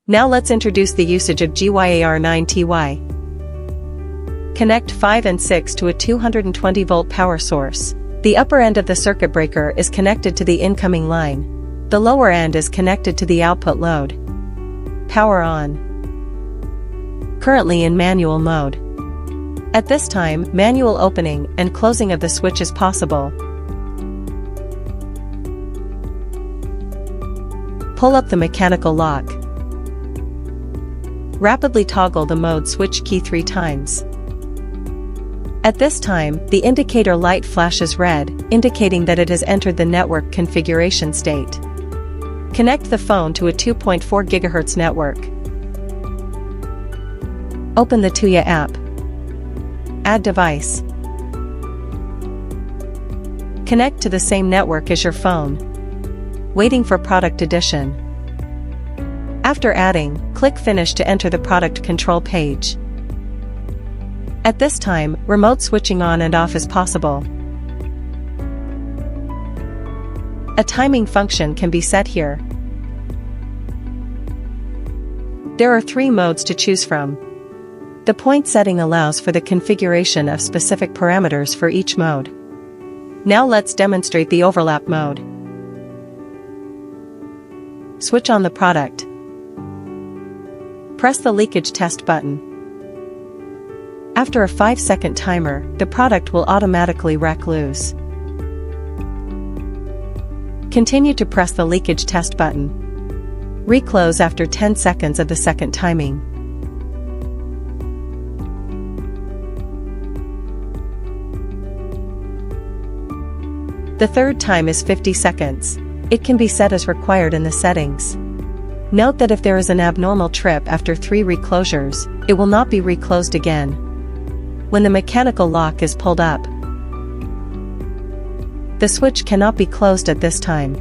Now let's introduce the usage of GEYA GYAR9-TY. Connect 5 and 6 to a 220-volt power source. The upper end of the circuit breaker is connected to the incoming line. The lower end is connected to the output load. Power on. Currently in manual mode. At this time, manual opening and closing of the switch is possible. Pull up the mechanical lock. Rapidly toggle the mode switch key 3 times. At this time, the indicator light flashes red, indicating that it has entered the network configuration state. Connect the phone to a 2.4 GHz network. Open the Tuya app. Add device. Connect to the same network as your phone. Waiting for product addition. After adding, click Finish to enter the product control page. At this time, remote switching on and off is possible. A timing function can be set here. There are 3 modes to choose from. The point setting allows for the configuration of specific parameters for each mode. Now let's demonstrate the overlap mode. Switch on the product. Press the leakage test button. After a 5-second timer, the product will automatically reclose. Continue to press the leakage test button. Reclose after 10 seconds of the second timing. The third time is 50 seconds. It can be set as required in the settings. Note that if there is an abnormal trip after 3 reclosures, it will not be reclosed again. When the mechanical lock is pulled up, the switch cannot be closed at this time.